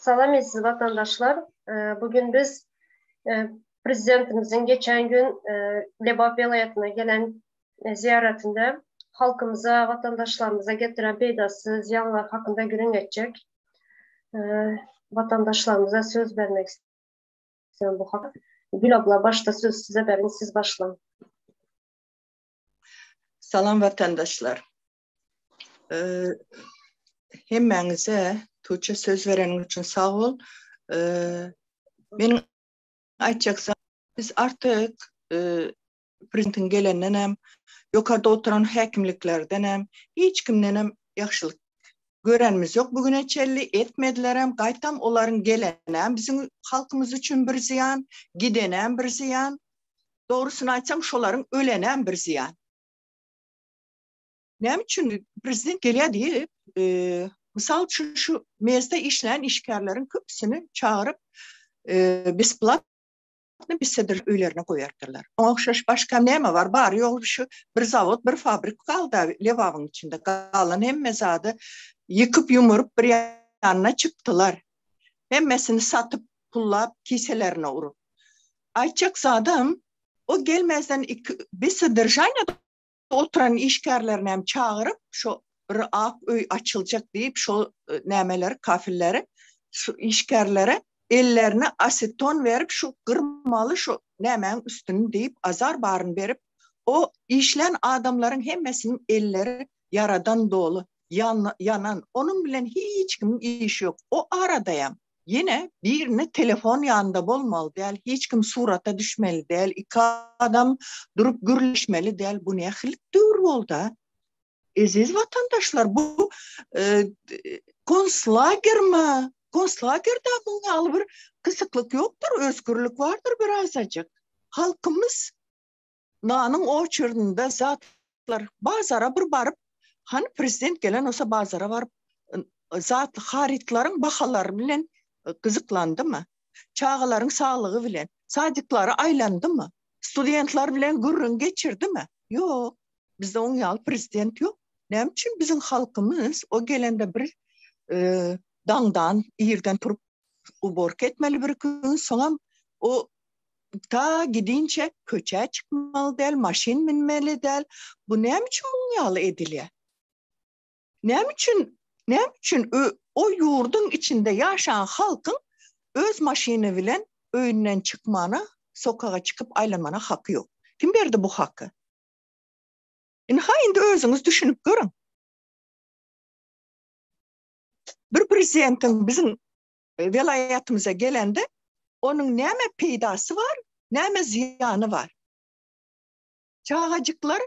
Salam siz vatandaşlar. Bugün biz prezidentimizin geçen gün Lebap vilayetine gelen ziyaretinde halkımıza, vatandaşlarımıza getiren beydası ziyanlar hakkında gün geçecek. E, Vatandaşlarımıza söz vermek istiyorum bu hak. Gül abla başta söz size verin, siz başlayın. Salam vatandaşlar. Hemmenize Tuğçe söz verenin için sağ ol. Benim açıkçası biz artık prezidentin gelenden hem yukarıda oturan hakimliklerden hem hiç kimden hem yaxşılık görenimiz yok. Bugüne çelli etmediler hem gaytam onların gelenen bizim halkımız için bir ziyan, gidenen bir ziyan. Doğrusunu açsam şoların ölenen bir ziyan. Ne için prezident geliyor deyip misal şu mezde işleyen işgərlərin köpüsünü çağırıp besplatno bisedir öylerine koyardılar. Ona okşaş başka ne mi var? Bari yok şu bir zavod, bir fabrik kaldı Levav'ın içinde kalan hem mezadı yıkıp yumurup bir yanına çıktılar. Hemmesini satıp pullap kiselerine urup. Ayçak adam o gelmezden bisedir janyada oturan işgərlərini hem çağırıp şu bir ak öy açılacak deyip şu nəmeleri, kafilleri, şu işgərlere ellerine aseton verip şu kırmalı şu nəmenin üstünü deyip azar barın verip o işlen adamların hemmesinin elleri yaradan dolu, yanan. Onun bilen hiç kimin işi yok. O aradayım. Yine birine telefon yanında olmalı değil, hiç kim surata düşmeli değil, iki adam durup gürleşmeli değil. Bu ne hılık dur oldu? Aziz vatandaşlar, bu konslager mi? Konslager'da bunun bir kısıklık yoktur, özgürlük vardır birazcık. Halkımız nanın o çırnında zatlar bazara bir barıp, hani prezident gelen olsa bazara varıp zat haritlerin bakaları bilen kızıklandı mı? Çağaların sağlığı bilen, sadıkları aylandı mı? Studentler bilen gürrün geçirdi mi? Yok. Bizde 10 yıl prezident yok. Ne için bizim halkımız o gelende bir dağdan, yerden turup ubork etmeli bir gün, sonra o ta gidince köçe çıkmalı değil, maşin binmeli değil. Bu ne için 10 yıl ediliyor? Ne için o yurdun içinde yaşayan halkın öz maşini bilen önünden çıkmana, sokağa çıkıp aylanmana hakkı yok. Kim verdi bu hakkı? Şimdi özünüz düşünüp görün. Bir prezidentin bizim velayetimize gelende onun neme peydası var, neme ziyanı var. Çağacıklar,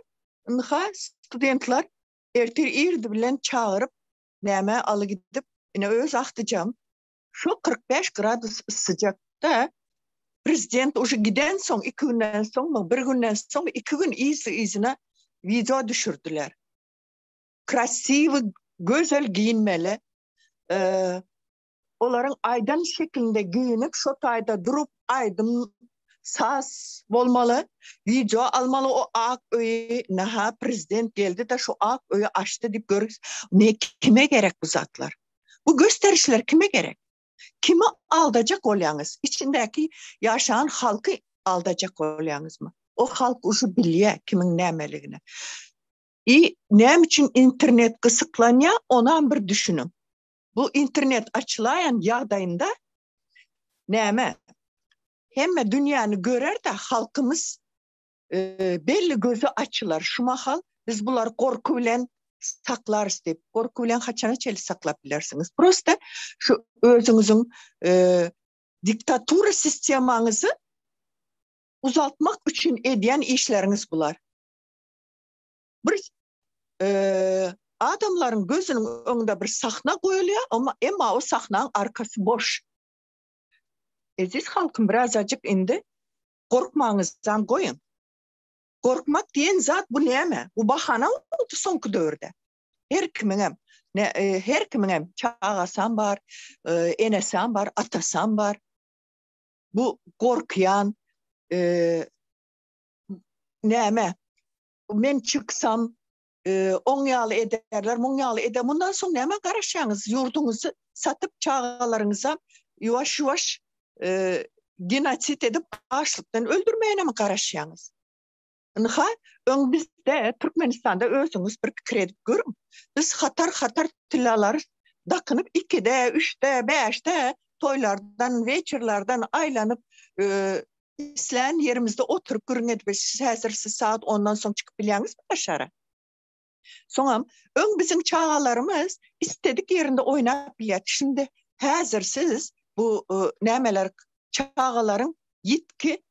studentler erdi bilen çağırıp neme alı gidip öz aktıcam. Şu 45 grad sıcakta prezident уже giden son 2 günden sonra, bir günden sonra 2 gün izine video düşürdüler. Krasiv, güzel giyinmeli. Onların aydan şeklinde giyinip şu tayda durup aydın saz olmalı. Video almalı o ak öyü. Naha prezident geldi de şu ak öyü açtı deyip görürüz. Kime gerek bu zatlar? Bu gösterişler kime gerek? Kimi aldacak olyanız? İçindeki yaşayan halkı aldacak olyanız mı? O halk ucu biliyor kimin nemeliğini. Ne için internet kısıklanıyor? Ona bir düşünün. Bu internet açılayan yağdayında neme? Hem dünyanı görer de halkımız belli gözü açılar. Şu mahal biz bunları korkuyla saklarız deyip, korkuyla haçana çeli saklabilirsiniz. Prosta şu özünüzün diktatura sistemanızı uzatmak için ediyen işleriniz bunlar. Bir adamların gözünün önünde bir sahna koyuluyor ama o sahnanın arkası boş. Aziz halkım birazcık indi korkmanızdan koyun. Korkmak diyen zat bu ne mi? Bu bahana oldu sonku dövrde. Her kimin çağasan var, enesan var, atasan var. Bu korkuyan ne mi? Ben çıksam Onyalı ederler, monyalı eder. Bundan sonra hemen karışacağınız yurdunuzu satıp çağalarınıza yavaş yavaş genosit edip açlıktan öldürmeyene mi karışacağınız? Nıha, ön bizde Türkmenistan'da özünüz bir kredit görün. Biz hatar tillalar dakınıp 2'de, 3'te, 5'te toylardan, veçirlerden aylanıp isleyen yerimizde oturup görün edip siz hazırsız saat 10'dan sonra çıkıp biliyorsunuz mu aşağı? Sonra ön bizim çağalarımız istedik yerinde oynayıp bilet. Şimdi hazırsız bu nemeler çağaların yitki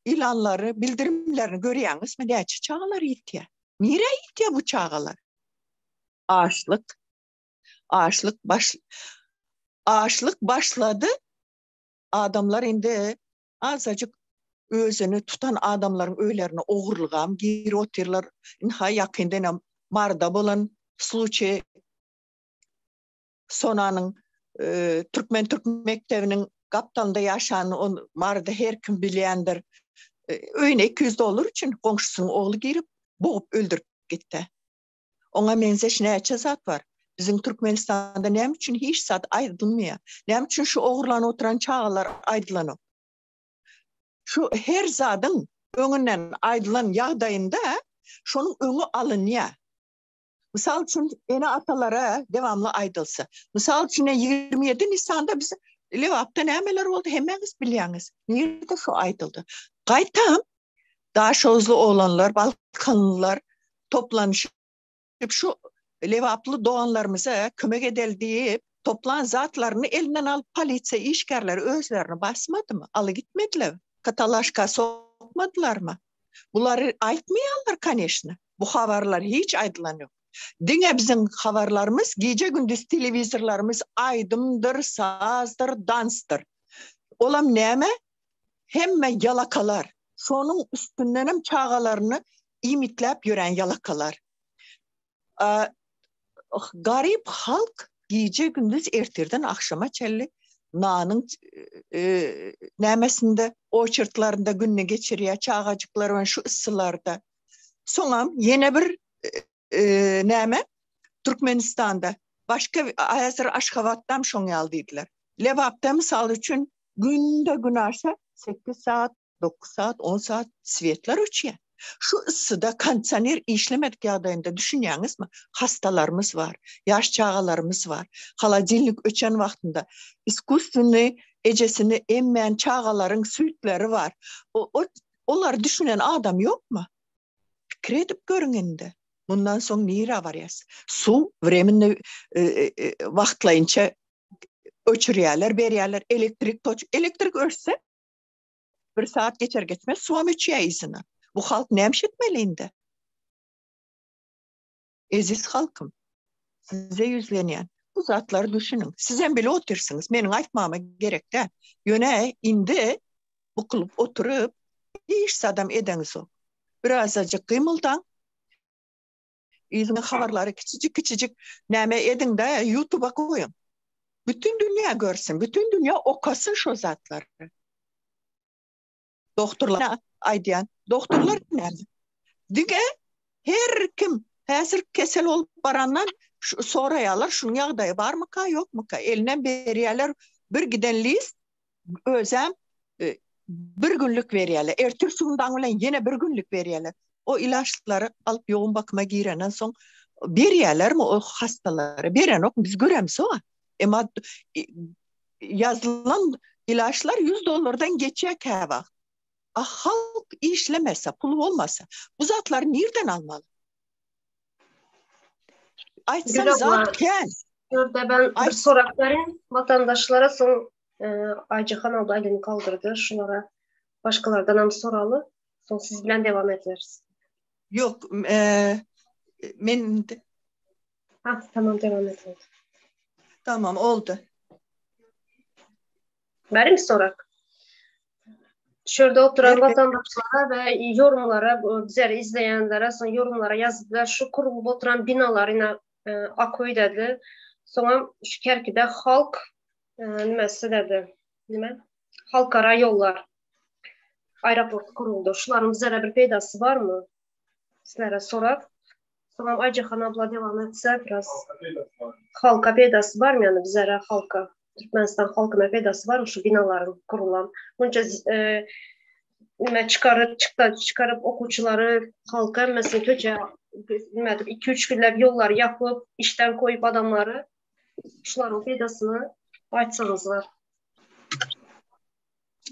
ilanları, bildirimlerini görüyorsunuz mu? Neyse çağalar yitiyor. Nire yitiyor bu çağalar? Açlık başladı. Adamlar indi azıcık özünü tutan adamların öylerini oğurluğam, geri otirler. İnha yakından marda bolan случай sonanın Türkmen Türk Mektebi'nin kaptanında yaşayan on marda her kim bilendir. Öyle 200 dolar için komşusunun oğlu girip boğup öldürüp gitti. Ona menzeş ne cezat var? Bizim Türkmenistan'da ne için hiç saat aydınmıyor? Ne için şu oğurlan oturan çağlar aydınlanıyor? Şu her zadın önünden aydınlan yağdayında şunun önü alınıyor. Misal için yeni atalara devamlı aydılsa. Misal için 27 Nisan'da biz Levap'ta nemeler oldu hemen biz biliyorsunuz. Nerede şu aydıldı? Gaytam daha şozlu olanlar, Balkanlılar toplanışıp şu Levaplı doğanlarımıza kömek edel deyip toplan zatlarını elinden alıp polisiye işgarları özlerini basmadı mı? Alı gitmediler. Katalaşka sokmadılar mı? Bunları aytmayanlar kanişne. Bu haberler hiç aydılanıyor. Dine bizim haberlerimiz gece gündüz televizorlarımız aydındır, sazdır, danstır. Olam neme? Hemme yalakalar. Şonun üstündenim çağalarını imitlep yören yalakalar. Garip halk gece gündüz ertirden akşama çelli nanın nemesinde o çırtlarında gününü geçiriyor çağacıklar var şu ısılarda. Sonra yine bir neme Türkmenistan'da başka hazır Aşkavat'tan şonu aldıydılar. Levap'ta misal için günde gün arsa 8 saat, 9 saat, 10 saat svetler uçuyor. Şu ısıda kanser işlemedik yağdayında düşünüyorsunuz mu? Hastalarımız var, yaş çağalarımız var. Halacılık öçen vaktinde iskusunu, ecesini emmeyen çağaların sütleri var. Onlar düşünen adam yok mu? Fikir edip görünende. Bundan sonra nira var yas. Su vremenini vaktlayınca öçürüyorlar, beriyorlar. Elektrik ölse bir saat geçer geçmez su öçüyor izini. Bu halk neymiş etmeliydi? Eziz halkım. Size yüzleniyen. Bu zatları düşünün. Sizden bile otursunuz. Benim aytmama gerek de. Yöne indi bu kılıp oturup iş sadam edeniz o. Biraz azıcık kıymıldan İzmir haberleri küçücük neme edin de YouTube'a koyun. Bütün dünya görsün. Bütün dünya okasın şu zatları. Doktorlar aydiyan. Doktorlar nerede? Dige her kim hazır kesel olup barandan sorayalar şunun yağdayı var mı ka yok mu ka? Elinden beriyalar bir giden list özem bir günlük veriyorlar. Ertürsundan ulan yine bir günlük veriyorlar. O ilaçları alıp yoğun bakıma girenen son veriyorlar mı o hastaları? Veren yok biz göremiz o. Ama yazılan ilaçlar $100'dan geçiyor kava. Halk işlemese, pulu olmasa bu zatları nereden almalı? Aytsan zatken. Şurada ben bir soraklarım vatandaşlara son Aycıhan abla elini kaldırdı. Şunlara başkalardan hem soralı. Son siz bilen devam ederiz. Yok. Tamam devam edelim. Tamam oldu. Benim sorak. Şurada oturan vatandaşlara ve yorumlara, bizleri izleyenlere son yorumlara yazdılar. Şu kurulup oturan binalarına akoy dedi. Sonra şu Kerki'de halk nimesi dedi. Halkara yollar. Aeroport kuruldu. Şuların bizlere bir peydası var mı? Sizlere sorak. Tamam, Aycahan abla devam etse biraz. Halka faydası var mı yani bizlere halka? Türkmenistan halkına faydası var mı şu binaların kurulan? Bunca çıkarıp okuçuları halka mesela köçe 2-3 günlük yollar yapıp işten koyup adamları şuların faydasını açsanızlar.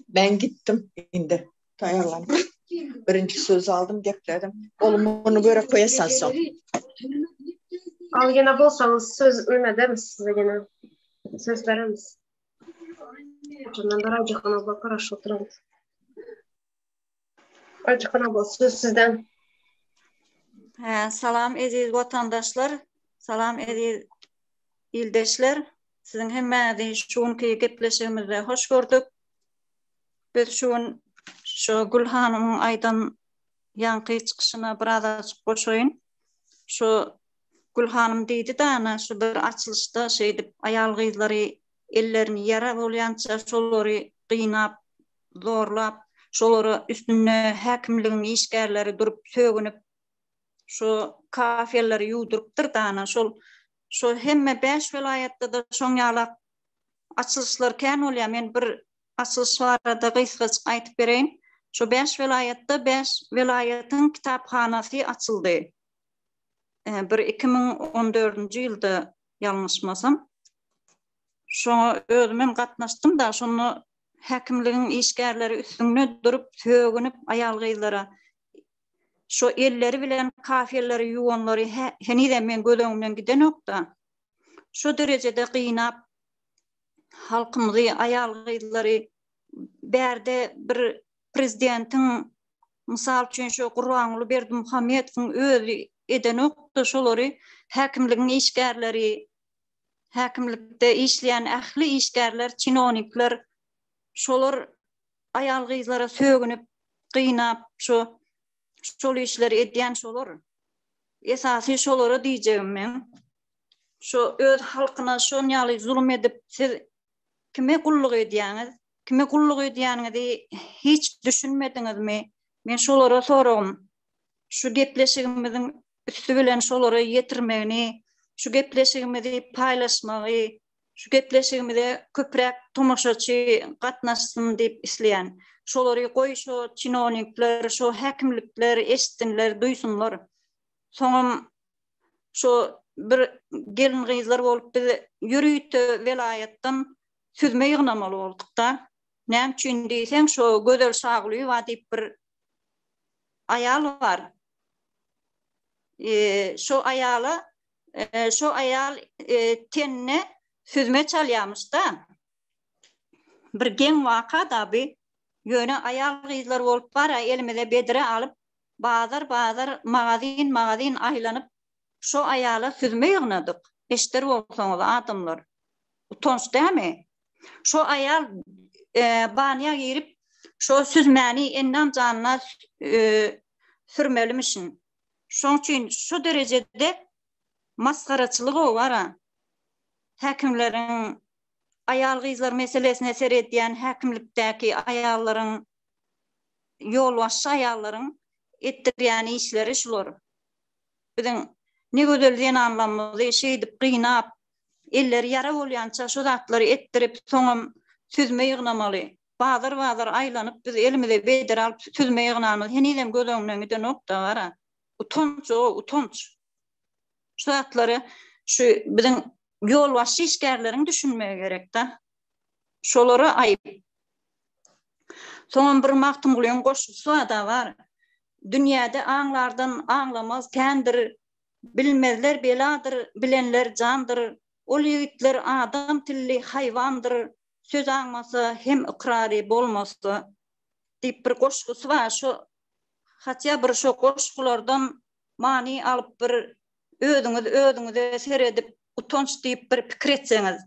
Ben gittim indi. Tayarlanıp. Birinci söz aldım, gepledim. Olumunu böyle koyasansam. Al gene bolsanız söz ümede mi size gene? Söz veremiz. Ondan da Aycahan abla karşı oturalım. Aycahan abla söz sizden. Salam aziz vatandaşlar, salam aziz ildeşler. Sizin hemmenizi şuunki gepleşigimizde hoş gördük. Biz şu Gül Hanım'ın aydan yankı çıkışına biraz açık koşayın. Şu Gül Hanım deydi da şu bir açılışta şeydi, ayal kızları ellerini yara bolyança şolary kıynap, zorlap, şolary üstüne hakimliğin işgärleri durup sögünüp şu kafeleri yudurup dana şu hemme 5 vilayette da şoň ýalak açılışlar kän bolýar. Men bir açılış barada gysgaç aýtyp bereýin. Şu 5 vilayette 5 vilayetin kitaphanasy açyldy. Bir 2014-nji ýylda ýalňyşmasam. Şoňa özüm gatnaşdym da şonu hakimligiň işgärleri üstüne durup sögünüp ayal gyzlara şu elleri bilen kafeleri yuwanlary henide men gödöňümden giden nokta. Şu derecede kıynap halkymyzy ayal gyzlary berde bir prezidentin misal üçin şu Gurbanguly Berdimuhammedowyň özü eden nokta şolary hakimligiň işgärleri, hakimlikde işleyen ähli işgärler, çinonikler şolar ayal gyzlara sögünüp kıynap şol işleri edýän şolar. Esasy şolary diýjegim men. Şu öz halkyna şon ýaly zulüm edip siz kime gulluk edýäňiz? Kime gulluk edýäňizi hiç düşünmediňizmi? Men şolara soragym. Şu gepleşigimiziň üstü bilen şolary ýetirmegini, şu gepleşigimizi paýlaşmagy, şu gepleşigimizde köprek tomaşaçy gatnaşsyn diýip isleýän. Şolary goý şu çinonikler, şu hakimlikler eşitsinler, duýsunlar. Soňam şu bir gelin gyzlar bolup biz Ýürüýte vilayetden süzme ýygnamaly bolduk da. Näme üçin diýsen şu Gözel Şagly diýip bir ayal var. Şu ayal tenne süzme çalýarmyş da. Bir geň waka da bir ýöne ayal gyzlar bolup bara elimize bedire alıp bazar magazin aýlanyp şu ayala süzme ýygnadyk. Eşder bolsaňyz adamlar. Utanç dämi? Şu ayal banýa girip şu süzmäni ennam janyna sürmelimişin. Şoň üçin şu derecede maskaraçylygy bar. Hakimleriň ayal gyzlar meselesine ser edýän hakimlikdäki ayallaryň ýolbaşçy ayallaryň etdirýän işleri şular. Biziň ne gözelden anlamly şey dip kıynap elleri yara bolýança şu zatlary etdirip soňam süzme ýygnamaly. Bazar aýlanyp biz elimize bedir alyp süzme ýygnamaly. Henidem gözeňden giden nokta bar. Utanç. Şu zatlary şu biziň ýolbaşçy işgärleriň düşünmegi gerek da. Şolary aýyp. Soňam bir Mahtym Gulyň goşgusy da bar. Dünýäde aňlardan aňlamaz kendir, bilmezler beladır, bilenler candır. Ol ýigitler adam tilli hayvandır. Söz aňmasa hem ikrary bolmasy diýip bir goşgusy bar. Şu hatya bir şu goşgulardan mani alyp bir özüňize seredip utanç diýip bir pikir etseňiz.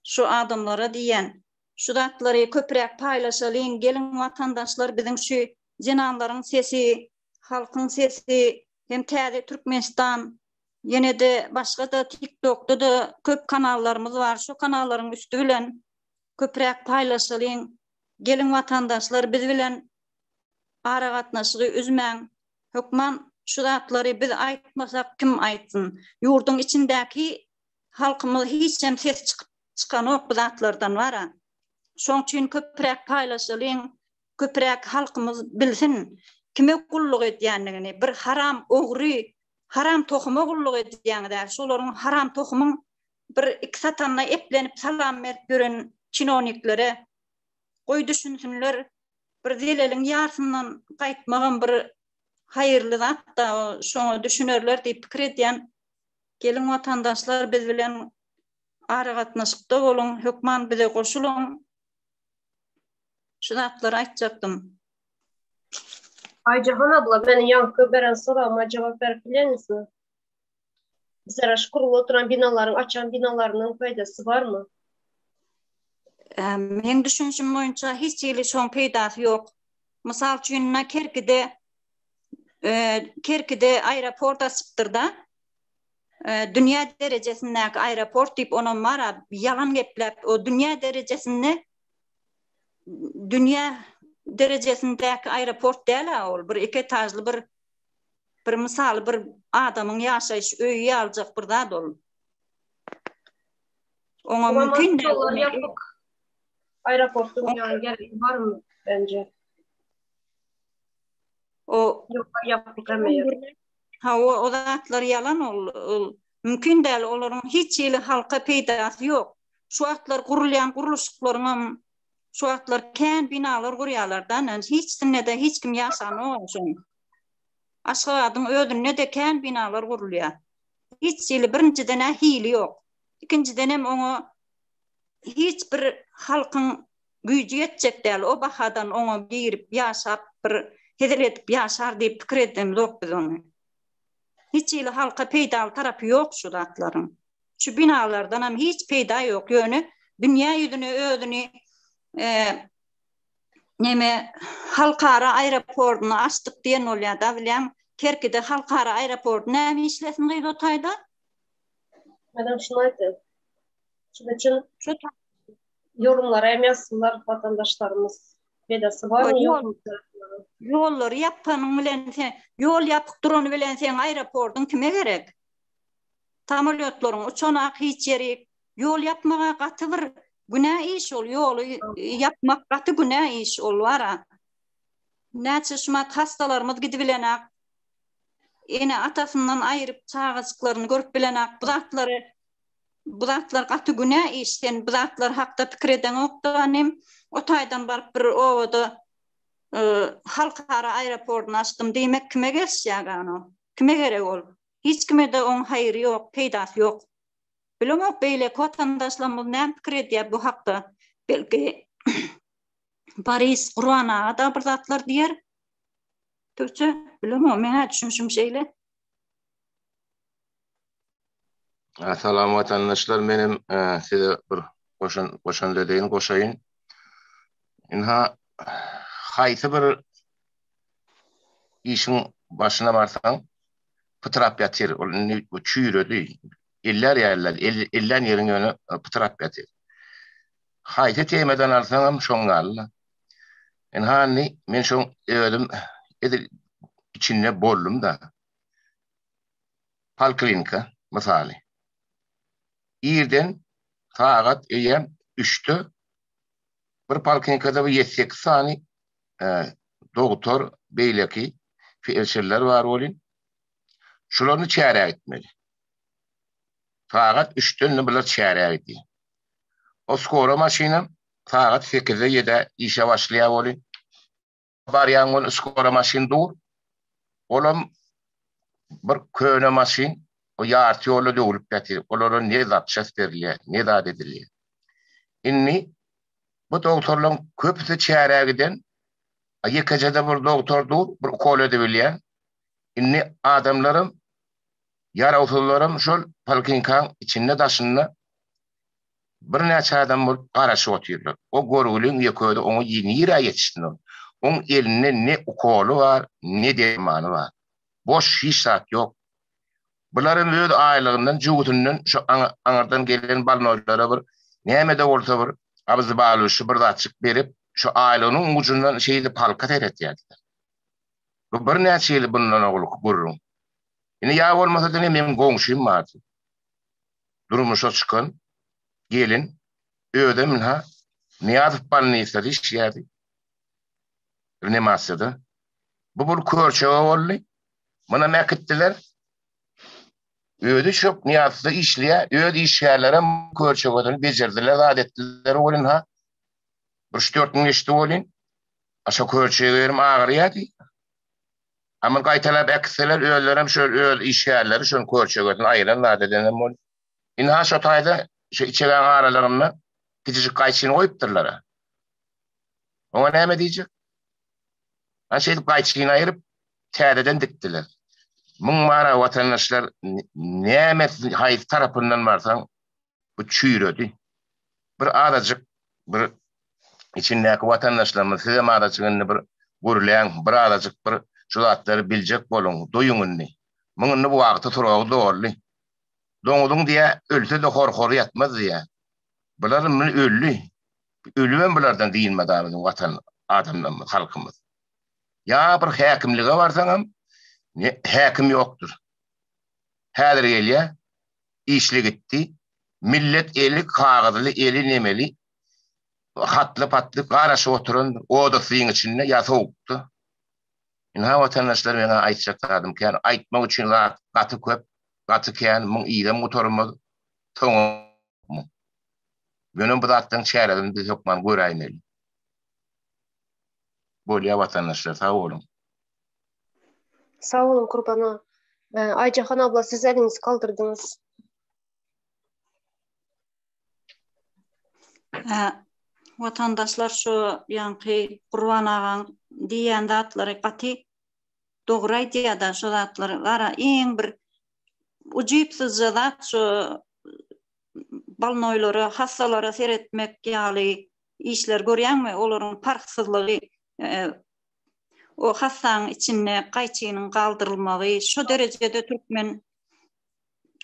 Şu adamlara diýen, şu zatlary köprek paýlaşalyň, gelin watandaşlar biziň şu jenanlaryň sesi, halkyň sesi, hem täze Türkmenistan, ýene de başga da TikTok'da da köp kanallarymyz bar. Şu kanallaryň üstü bilen köprek paýlaşalyň, gelin watandaşlar biz bilen ara gatnaşygy üzmäň. Hökman şu zatları biz aytmasak kim aytsın? Yurdun içindeki halkımız hiç hem ses çıkan ok bu zatlardan var. Şoň üçin köprek paylaşylyň, köprek halkymız bilsin kime gulluk edýändigini, bir haram ogry, haram tohumy gulluk edýändigini, şolaryň haram tohumyň bir iki satanna eplenip salam berip gören çinoniklere goý düşünsünler, bir dileliň ýarsyndan gaýtmagan bir hayırlı da şoňa düşünerler diýip pikir edýän gelin watandaşlar biz bilen ara gatnaşykda bolun, hökman bize goşulun. Şu zatları aýtjaktym. Aycahan abla, ben yankı beren sorama cevap verip bilir misin? Mesela şu kurulu oturan binaların, açan binalarının faydası var mı? Men düşünşüm boýunça hiç ýyly şoň peýdasy ýok. Mysal üçin Kerkide aeroport açypdyr da. Dünya derejesindäki aeroport diýip ona mara yalan geplep o dünya derejesindäki aeroport däl ol. Bir iki etajly bir misal bir adamyň ýaşaýyş öýü aljak bir zat ol. Ona mümkin däl. Aeroportun yani gerek var mı bence? O yok yapıp emeýär. Ha o zatlar yalan ol. Mümkin däl olaryň hiç ýyly halka peýdasy ýok. Şu wagtlar gurulýan guruluşyklaryň şu wagtlar kän binalar gurýarlardan hiç hiç kim ýaşanok. Aşgabatyň ödünne de kän binalar gurulýar. Hiç ýyly birinciden hili ýok. İkinciden hem oňa hiç bir halkyň güýji ýetjek däl. O bahadan oňa girip ýaşap bir heder edip ýaşar diýip pikir edem ýok biz onu. Hiç ýyly halka peýdaly tarapy ýok şu zatlaryň. Şu binalardan hem hiç peýda ýok ýöne dünýä ýüzüne özüni neme halkara aeroportuny açdyk diýen bolýar da bilýän Kerkide halkara aeroport näme işlesin gyýdy o taýda? Adam şunu aýtdy. Şu yorumlara hem yazsınlar vatandaşlarımız. Bedası var mı yok mu? Yolları yapanyň bilen sen, yol yapyp durany bilen sen aeroportun kime gerek? Samolyotlaryň uçanak hiç ýeri yol yapmaga gaty bir günä iş ol, ýoly yapmak gaty günä iş ol wara. Näçe şumat hastalarymyz gidip bilenak, ene atasından aýryp çağaçyklaryny görüp bilenak, bu zatlar gaty günä iş, sen bu zatlar hakda pikir eden okdanym, o taýdan baryp bir owada halkara aeroportuny açdym diýmek kime geçýär? Kime gerek ol? Hiç kime de on haýry ýok, peýdasy ýok. Bilemok beýle watandaşlarymyz näme pikir edýär bu hakda? Belki Paris Qur'ana da bir zatlar diýer. Türkçe bilemok, mene düşünşüm şeýle. Assalamu vatandaşlar, benim size bir koşan dediğini koşayın. İnha haýsy bir işin başına barsaň pıtrap ýatyr, o çüýredi. Eller ýeriň ýöne pıtrap ýatyr. Haýsy temeden alsaňam şoňa. Enhani men şoň ödüm edil içinde bollum da. Poliklinika misaly. İrden saat eýem 3'te bir poliklinikada 7-8 sany doktor beýleki felçerler bar bolyn. Şolaryny çäre etmeli. Saat 3'te biler çäre etdi. O skora maşina saat 8'de 7'de işe başlaýar bolyn. Barýan skora maşin dur. Olam bir köne maşin o ýarty ýoly döwülip ýatyr. Olaryň ne zat şäsberler, ne zat edilýär. Inni bu doktorlaryň köpüsi çäre giden ýekejede bir doktor dur, bir kol edebilýär. Inni adamlarym ýarawsylarym şol poliklinikaň içinde daşynda bir näçe adam bolup garaşyp oturýarlar. O görgüliň ýekede oňa ýene ýetişdi. Oň elinde ne ukolu var, ne dermany var. Boş hiç zat ýok. Buların öz aýlygyndan, jugutundan şu aňardan gelen balnoýlara bir näme de bolsa bir abyzy balyşy bir zatçyk berip şu aýlygynyň ucundan şeýle palka teretýärdiler. Bu bir näçe ýyl bundan ogluk görürüm. Ine ýa bolmasa da men goňşym bardy. Durmuşa çykan gelin öýde minha Niýazow balnyýsy işýärdi. Reanimasiyada. Bu körçege boldy. Mana mäkitdiler. Öýde şop Niýazowda işleýär, öýde işgärlere körçegeden bejerdiler, adetdiler bolyn ha. 3-4 gün geçti bolyn. Aşa körçege berim agyryýardy. Ama gaýtalap ekseler öýlerem şol öýl işgärleri şol körçegeden aýylan adetdiler bol. Inha şo taýda şu içeren aralarynda gidijik gaýçyny goýupdyrlar. Oňa näme diýjek? Aşeýle gaýçyny aýryp täzeden dikdiler. Muň mara watandaşlar näme haýy tarapyndan barsaň bu çüýredi. Bir arajyk bir içindäki watandaşlarymyz size maraçygyny bir görülen bir arajyk bir şulatları biljek bolun, doýuňyny. Muňyny bu wagtda turagy dogry. Doňudyň diýe ölse de hor ýatmaz diýe. Bular men öldü. Ölüben bulardan diýilmedi bizim watan adamlarymyz, halkymyz. Ya bir häkimlige barsaňam häkim ýokdur. Häzir gelýär, işli gitdi. Millet eli kagazyly, eli nemeli, hatly patly garaşyp oturan odasyň içinde ýasawukdy. Ina watandaşlar mena aýtjaklarym ki, aýtmak üçin gaty köp, gaty kän, muň ýyla motorumyz toňum. Benim bu zatdan çäredim biz hokman göräýmeli. Bolýa watandaşlar sağ olun. Sağ olun Kurbana. Aycahan abla siz elinizi kaldırdınız. Vatandaşlar şu ýanky Gurban agaň diýen zatlary gaty dogry aýtýar-da, şu zatlary gara iň bir ujypsyz zat şu balnoýlary, hassalara seretmek ýaly işler görýärmi? Olaryň parksyzlygy, o hassaň içinde gaýçynyň galdyrylmagy, şu derejede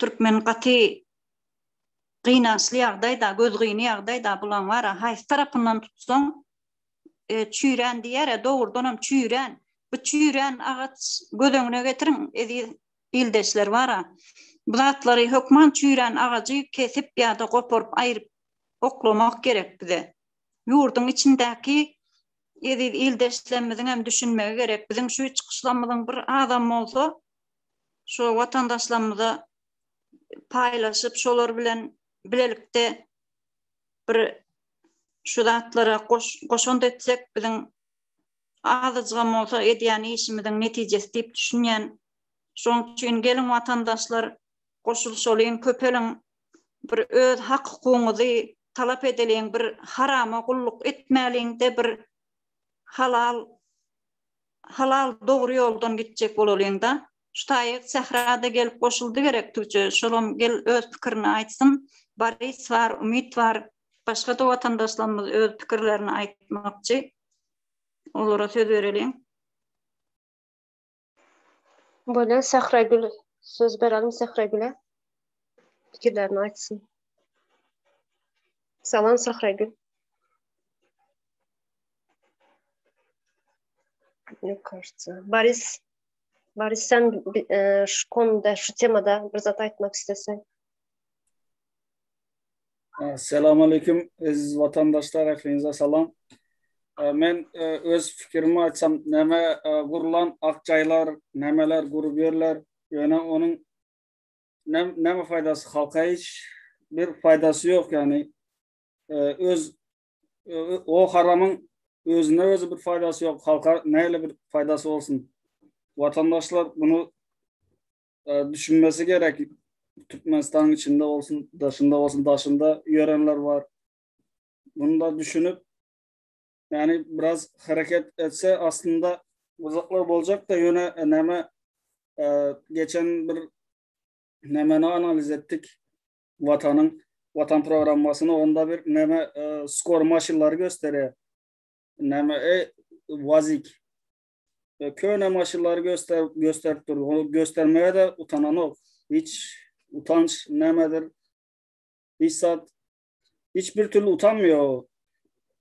türkmen gaty gynasly ýagdaýda, göz gyny ýagdaýda bulan wara haýs tarapyndan tutsaň çüýren diýär, dogurdan çüýren. Bu çüýren agaç gödöňüne getiriň, ildeşler wara. Bu zatlary hökman çüýren agacy kesip ýa-da goparyp aýryp oklamak gerek bize. Ýurduň içindäki ildeşlerimiziň hem düşünmegi gerek. Bizim şu çykyşlarymyzyň bir adam bolsa, şu watandaşlarymyza paýlaşyp şolar bilen bilelikde bir şu zatlara goşund etsek biziň azyjgam bolsa edýän işimiziň netijesi diýip düşünýän. Şoň üçin gelin watandaşlar goşulşalyň, köpeliň bir öz hak hukugyňyzy talap edeliň, bir harama gulluk etmäliň de bir halal dogry ýoldan gitjek bolalyň da. Şu taýyk sahrada gelip goşuldy gerek türje. Şolum gel öz pikirini aýtsyn. Baris var, umit var. Başga da watandaşlarymyz öz pikirlerini aýtmakçy. Olara söz bereliň. Böyle Sahragül söz verelim Sahragül'e. Fikirlerini açsın. Salam Sahragül. Ne karşı? Baris sen şu konuda, şu temada bir zat aytmak istesen. Selamünaleyküm aziz vatandaşlar, hepinize salam. Men öz fikirimi açsam, näme gurulan akçaylar, nämeler gurup berler, ýöne onun näme faydası halka hiç bir faydası yok yani. O haramın özüne özü bir faydası yok, halka neyle bir faydası olsun. Vatandaşlar bunu düşünmesi gerek. Türkmenistan'ın içinde olsun, dışında yörenler var. Bunu da düşünüp yani biraz hareket etse aslında uzaklar olacak da yöne näme geçen bir nämeni analiz ettik vatan programmasını, onda bir näme skor maşinleri gösteriyor. Näme vazik köne maşinleri gösterip duruyor. Onu göstermeye de utanan yok. Hiç utanç nemedir? Hiçbir türlü utanmıyor.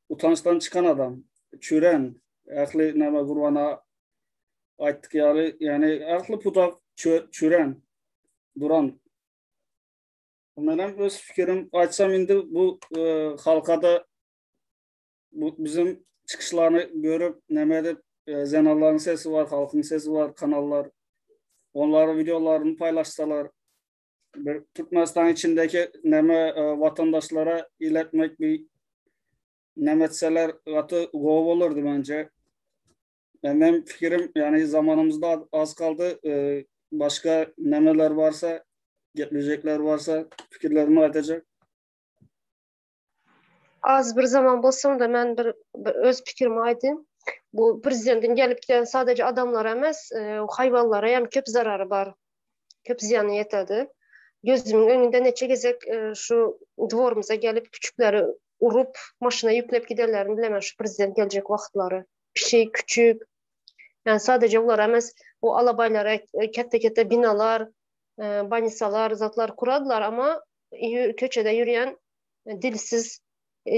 Utançtan çıkan adam. Çüren, ehli neme Gurbana aytdık yani aklı pudak çüren, duran. Benim öz fikrim açsam indi bu halkada bu bizim çıkışlarını görüp nemede zenalların sesi var, halkın sesi var, kanallar. Onların videolarını paylaşsalar, Türkmenistan içindeki neme vatandaşlara iletmek bir nemetseler atı gov olurdu bence. Benim fikrim yani zamanımızda az kaldı. Başka nemeler varsa, gelecekler varsa fikirlerimi aytacak. Az bir zaman bolsam da ben bir öz fikrimi aytayım. Bu prezidentin gelip giden sadece adamlara emas, hayvanlara hem köp zararı var. Köp ziyanı yetedi. Gözümün önünde neçe gezek şu dvorumuza gelip küçükleri urup maşına yüklep giderlerini bilemem şu prezident gelecek vaxtları. Bir şey küçük. Yani sadece onlar emas o alabaylara kette binalar, banisalar, zatlar kuradılar ama köçede yürüyen dilsiz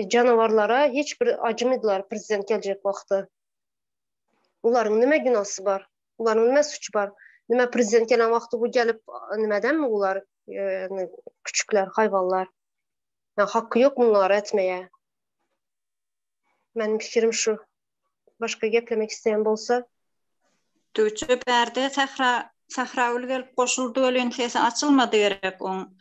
canavarlara hiçbir acımıdılar prezident gelecek vaxtı. Onların nime günahsı var? Onların nime suçu var? Nime prezident gelen vaxtı bu gelip nimeden mi bunlar küçükler, hayvanlar? Yani hakkı yok bunları etmeye. Benim fikrim şu. Başka geplemek isteyen bolsa. Tüçü berde Sahraul gelip koşuldu ölen sesi açılmadı gerek on.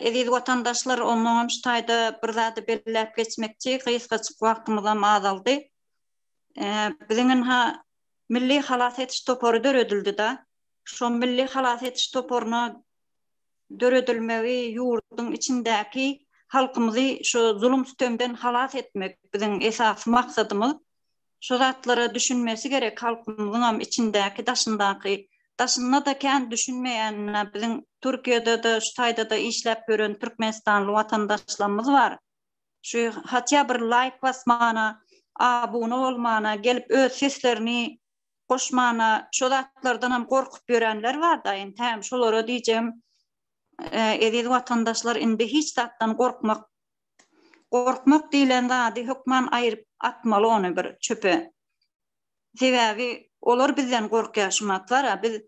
Edil vatandaşlar onun ştayda bir zаты belläp geçmekçi kıyısqa çık wagtymyzdan azaldy. Bizden ha milli halat etiş toporu döredildi da. Şu milli halat etiş toporuna döredilmegi yurdun içindäki halkymyzy şu zulüm sistemden halat etmek bizden esas maksadymyz. Şu zatlara düşünmesi gerek halkımızın içindeki daşında da kendi düşünmeyen bizim Türkiye'de de Şutay'da da işlep gören Türkmenistanlı vatandaşlarımız var. Şu hatta bir like basmana, abone olmana, gelip öz seslerini koşmana, şu zatlardan korkup görenler var da yani tamam şolara diyeceğim edil vatandaşlar indi hiç zattan korkmak diýilen zady hükman ayırıp atmaly onu bir çöpe. Sebäbi olar bizden gorkýaşmak bar. Biz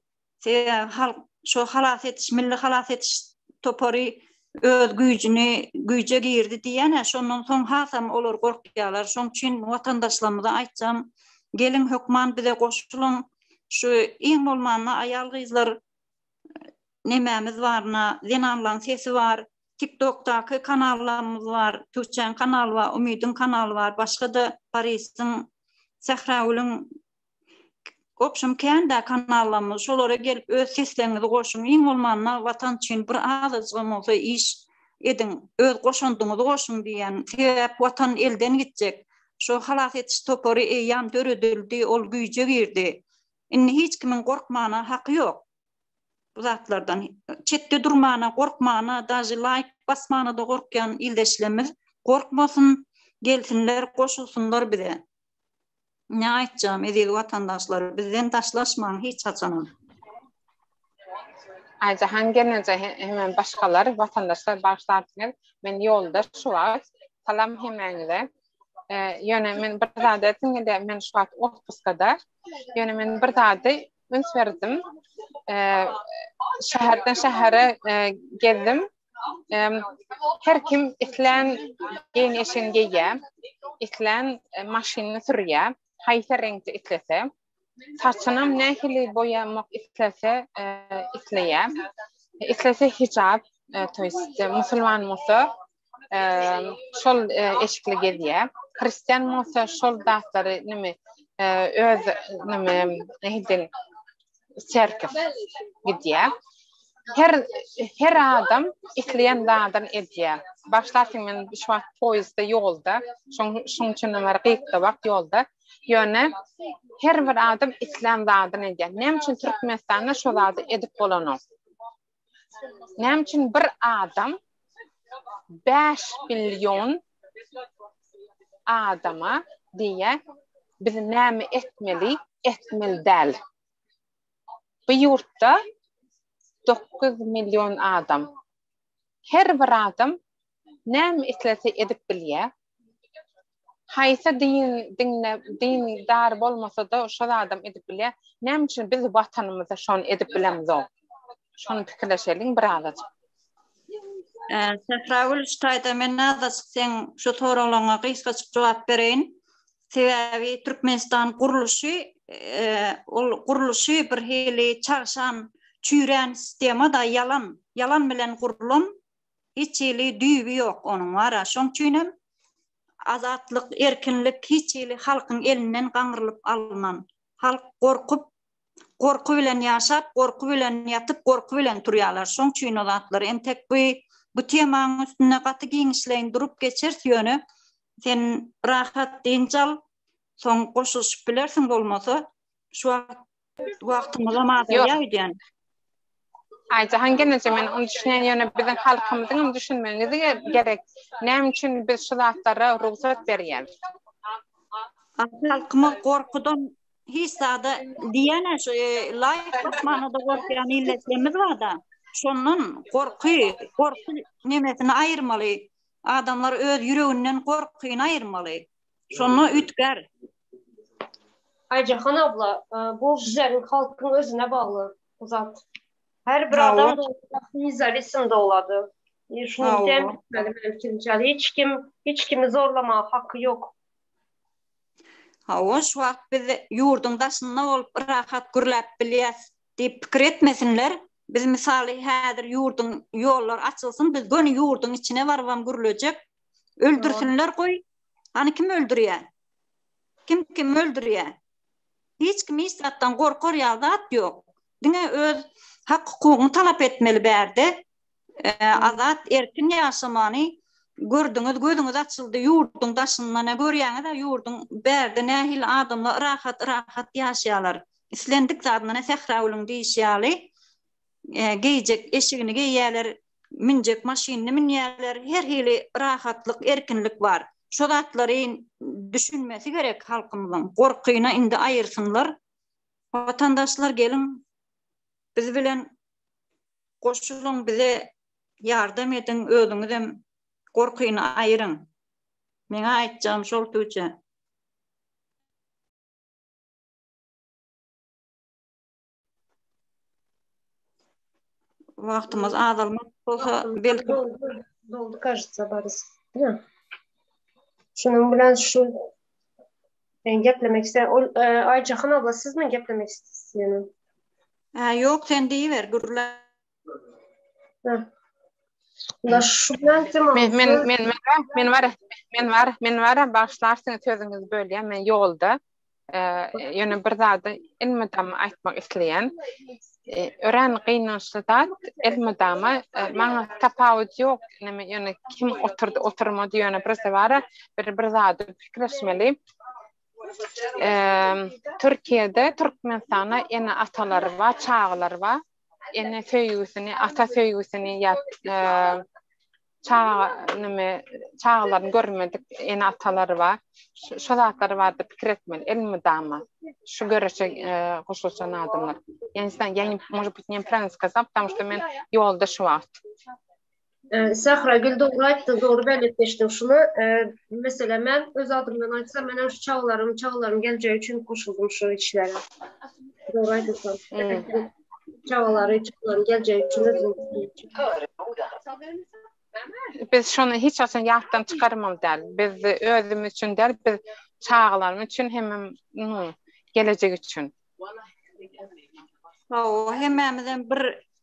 halk şu halas etiş, milli halas etiş topory öz güýje girdi diýene şondan soň hasam olar gorkýarlar. Şoň üçin vatandaşlarymyza aýtjam, gelin hükman bize goşulun. Şu iň bolmanda aýal gyzlar nemämiz barna, zenanlan sesi var. TikTok'taki kanallarımız var, Türkçen kanal var, Umid'in kanalı var, başka da Paris'in, Sahraul'un opşum kendi kanallarımız, şolara gelip öz seslerinizi koşun, in olmanla vatan için bir azıcığım olsa iş edin, öz koşunduğunuzu koşun diyen, sebep vatan elden gidecek, şu halas etiş toporu eyyam dörüdüldü, ol güýje girdi, hiç kimin korkmana hakkı yok. Bu zatlardan çette durmana, korkmana, daji like basmana da korkyan ildeşlerimiz korkmasın, gelsinler, koşulsunlar bize. Ne aytjam edil vatandaşlar, bizden taşlaşman hiç açanan. Ayrıca hangi hemen başkalar, vatandaşlar başlarken men yolda şu var, salam hemen men bir zade ettim de men şu an otpuskada, men bir zade üns verdim. Şehirden şehre geldim. Her kim itlen gen eşin geye, itlen maşinini sürüye, hayta renkli itlese, saçınam nehili boyamak itlese, itleye, itlese hicab, to jest musulman musa, şol eşikli gediye, Hristiyan musa şol dağları nimi öz nimi nehidin serkef gidiye. Her adam itleyen dağdan ediye. Başlarsın men şu an poyizde yolda, şun için marqıqda vaqt yolda. Yöne her bir adam itleyen dağdan ediye. Nem için Türkmenistan'da şu dağda edip bolanır. Nem için bir adam 5 milyon adama diye biz näme etmeli del. Bu yurtta 9 milyon adam. Her bir adam näme itlese edip bilýär. haysa din dar bolmasa da şol adam edip bile näme üçin biz watanymyza şonu edip bilemiz o. Şonu pikirleşelim biraz. Sefraul ştaýda men da sen şu soralarına kısa cevap bereyin. Sebebi Türkmenistan kuruluşu bir hili çarşan çüren sistemi da yalan bilen kurulum hiç ili düýbi yok onun var. Şoň üçin azatlyk, erkinlik hiç ili halkın elinden gaňrılıp alınan. Halk korku bilen yaşap, korku bilen yatıp, korku bilen turýarlar. Şoň üçin azatlar entek bu temaň üstüne gaty giňişleýin durup geçer ýöne sen rahat dinjal soň goşuşup bilersiň bolmasa şu wagtymyza maýar ýa-da Aýta hangi men onu düşünen ýöne biziň halkymyzyň düşünmenizi gerek. Näme üçin biz şu zatlara ruhsat berýär? Halkymy korkudan hiç sada diýene laýyk bakmanyda gorkan illetlerimiz var da. Şondan korku nemesini ayırmaly. Adamlar öz yüreğinden korkuýy ayırmaly. Şonu ütger. Aycahan abla, bu bizlerin halkın özüne bağlı zat. Her bir adam da izolesinde oladı. Şunu demek hiç kimi zorlama hakkı yok. O şu wagt biz yurdun daşynda bolup rahat gürläp bilýäs diýip pikir etmesinler. Biz misali häzir yurdun yollar açılsın, biz gönü yurdun içine barwam gürülecek. Öldürsinler koy. Hani kim öldürýär? Kim öldürýär? Hiç kim islatdan gorkor ýa-da yok. Diňe öz hak hukugyny talap etmeli bärde. Azat erkin ýaşamany gördüňiz, gözüňiz açyldy, yurdun daşyndan görýäňiz da yurdun bärde nähil adamlar rahat ýaşaýarlar. İslendik zadyna Sehraulun diýişýäli. Geyecek eşigini geyýärler, minjek maşynyny minýärler, her hili rahatlyk, erkinlik var. Şu zatlary düşünmesi gerek halkymyzyň. Gorkyna indi aýyrsynlar. Vatandaşlar gelin biz bilen goşulun, bize yardım edin, özüňizem gorkyna aýyryn. Meňe aýtjam şol tüçe. Vaktimiz azalmak olsa belki doldu кажется barız. Şunun bilen şu geplemek istedim. Aycahan abla siz mi geplemek istiyorsunuz? Yok sen deyiver gürler. Da şu bilen men var başlarsın sözüňiz bölýär. Men ýolda ýöne bir zady ilmedam aýtmak isleýän. Ören gynançlydan elmedama maňa tapawut ýok. Ýöne kim oturmady ýöne bir sebäre bir zady pikirleşmeli. Türkiýede Türkmenistana ene atalary var, çağlar var. Ene söýgüsini, ata söýgüsini çağlarını görmedik, ene atalary var. Şu zatlar vardı pikir etmeli, elmedama. Şu görüşe koşulsan adamlar. Yani, может быть, неправильно сказал, потому что men yolda şu wagt. Sahra Gül doğru aýtdy, doğru belirtmişdim şunu. Mesela men öz adımdan aýtsam, men şu çağlarım geljegi üçin koşuldum şu işlere. Doğru aýtdyň. Çağlarım geljegi üçin özüm. Biz şonu hiç asan ýatdan çykarmam däl. Biz özümüz üçin däl, biz çağlarym üçin hem gelecek üçin. Hemmemizden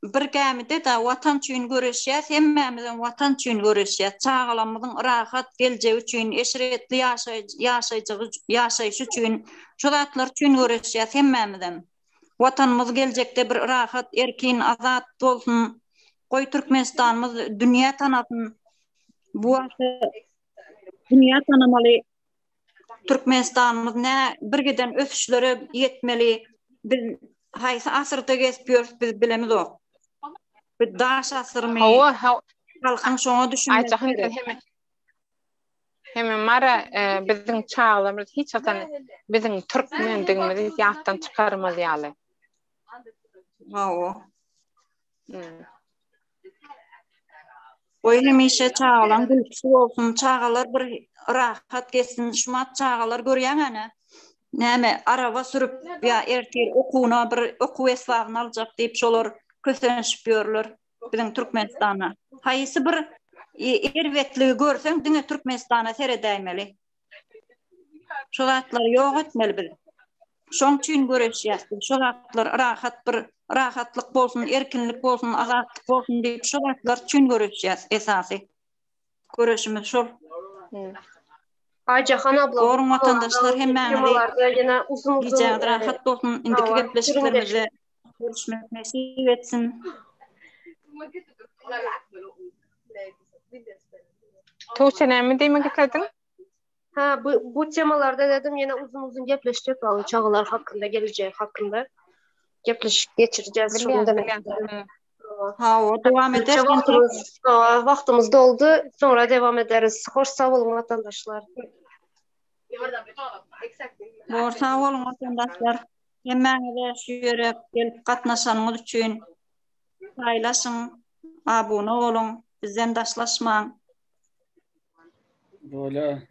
bir gämide da watan üçin görüşýär, hemmemizden watan üçin görüşýär. Çağlamyzyň rahat geljegi üçin, eşretli ýaşaýyş üçin, şu zatlar üçin görüşýär hemmemizden. Watanymyz geljekde bir rahat, erkin, azat bolsun. Koy Türkmenistanymyz dünýä tanasyn. Bu dünýä tanamaly. Türkmenistanymyz birgeden ösüşlere yetmeli. Biz haýsy asyrda geçýär, biz bilemiz ok. Bir daş asyrmy? Halkyň şoňa düşünmeli. Hemen mara biziň çağlarymyz hiç atan biziň türkmendigimizi ýatdan çykarmaly ýaly. O hemişe çağalan gülüpsü olsun, çağalar bir rahat geçsin, şumat çağalar görýän ana. Näme araba sürüp ya ertir okuuna bir oku esbabını aljak diýip şolar kösenişip ýörler biziň Türkmenistana. Haýsy bir erwetligi görseň diňe Türkmenistana seredäýmeli. Şol atlar ýok etmeli bir. Şoň üçin göreşýär. Şol atlar rahatlyk bolsun, erkinlik bolsun, azatlyk bolsun diýip şol atlar üçin göreşýär esasy. Göreşimiz şol. Ajahan abla. Doğru vatandaşlar hemen yine uzun rahat bolsun. Indiki gepleşiklerimize görüşmek nasip etsin. Tuğçe näme diýmek istedin? Ha bu temalarda dedim yine uzun gepleşecek çağlar hakkında, geleceği hakkında gepleşip geçireceğiz. Şunu demek istedim. Ha, o devam eder. Vaktimiz doldu. Sonra devam ederiz. Hoş sağ olun vatandaşlar. Hoş sağ olun vatandaşlar. Hemen şu yere gelip katnaşanımız üçün paylaşın, abone olun, bizden daşlaşmayın. Böyle.